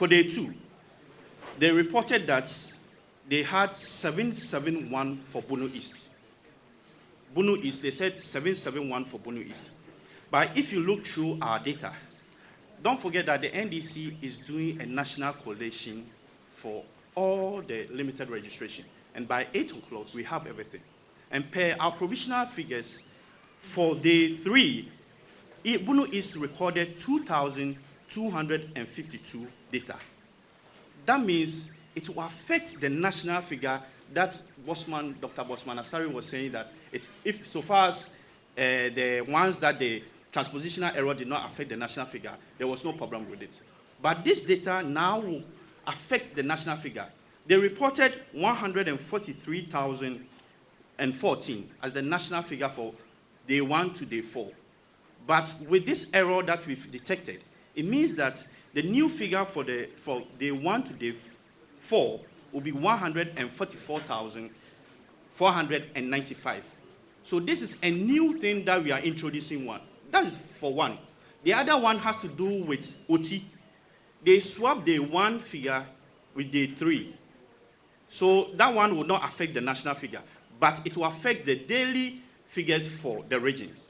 For day 2, they reported that they had 771 for Bono East. Bono East, they said 771 for Bono East. But if you look through our data, don't forget that the NDC is doing a national collation for all the limited registration. And by 8 o'clock, we have everything. And per our provisional figures, for day 3, Bono East recorded 2,252 data. That means it will affect the national figure that Dr. Bosman Asari was saying that if so far as the ones that the transpositional error did not affect the national figure, there was no problem with it. But this data now will affect the national figure. They reported 143,014 as the national figure for day 1 to day 4. But with this error that we've detected, it means that the new figure for day 1 to day 4 will be 144,495. So this is a new thing that we are introducing one. That is for one. The other one has to do with OT. They swap day 1 figure with day 3. So that one will not affect the national figure, but it will affect the daily figures for the regions.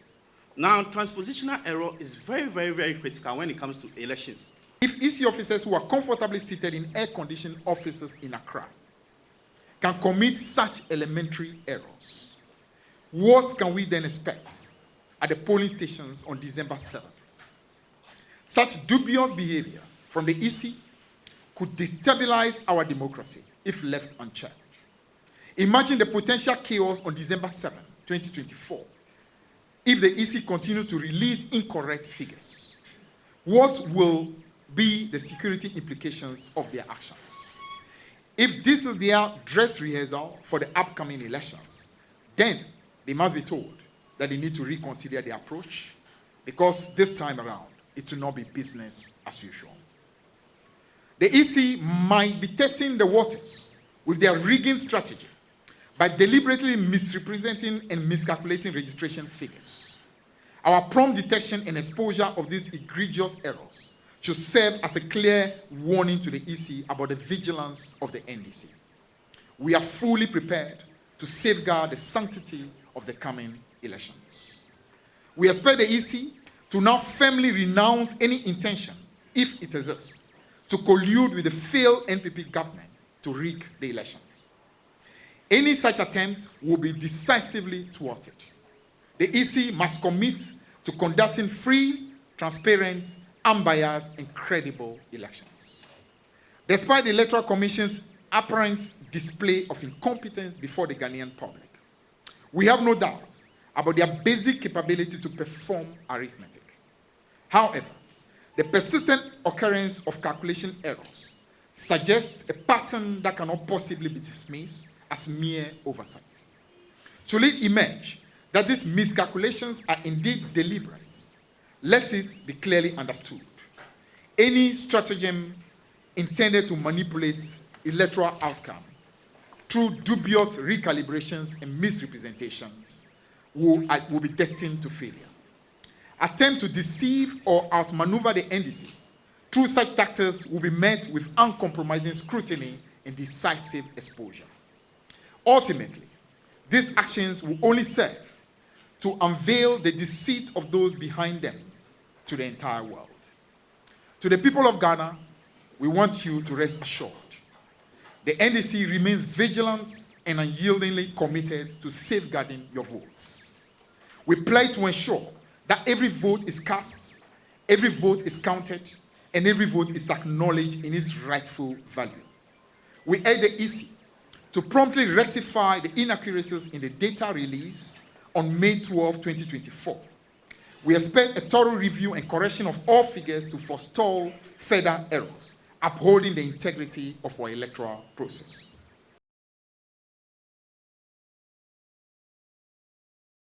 Now, transpositional error is very, very, very critical when it comes to elections. If EC officers who are comfortably seated in air-conditioned offices in Accra can commit such elementary errors, what can we then expect at the polling stations on December 7th? Such dubious behavior from the EC could destabilize our democracy if left unchecked. Imagine the potential chaos on December 7, 2024, if the EC continues to release incorrect figures. What will be the security implications of their actions? If this is their dress rehearsal for the upcoming elections, then they must be told that they need to reconsider their approach, because this time around, it will not be business as usual. The EC might be testing the waters with their rigging strategy by deliberately misrepresenting and miscalculating registration figures. Our prompt detection and exposure of these egregious errors should serve as a clear warning to the EC about the vigilance of the NDC. We are fully prepared to safeguard the sanctity of the coming elections. We expect the EC to now firmly renounce any intention, if it exists, to collude with the failed NPP government to rig the elections. Any such attempt will be decisively thwarted. The EC must commit to conducting free, transparent, unbiased, and credible elections. Despite the Electoral Commission's apparent display of incompetence before the Ghanaian public, we have no doubt about their basic capability to perform arithmetic. However, the persistent occurrence of calculation errors suggests a pattern that cannot possibly be dismissed as mere oversight. Should it emerge that these miscalculations are indeed deliberate, let it be clearly understood. Any stratagem intended to manipulate electoral outcome through dubious recalibrations and misrepresentations will be destined to failure. Attempt to deceive or outmaneuver the NDC through such tactics will be met with uncompromising scrutiny and decisive exposure. Ultimately, these actions will only serve to unveil the deceit of those behind them to the entire world. To the people of Ghana, we want you to rest assured. The NDC remains vigilant and unyieldingly committed to safeguarding your votes. We pledge to ensure that every vote is cast, every vote is counted, and every vote is acknowledged in its rightful value. We urge the EC to promptly rectify the inaccuracies in the data release on May 12, 2024. We expect a thorough review and correction of all figures to forestall further errors, upholding the integrity of our electoral process.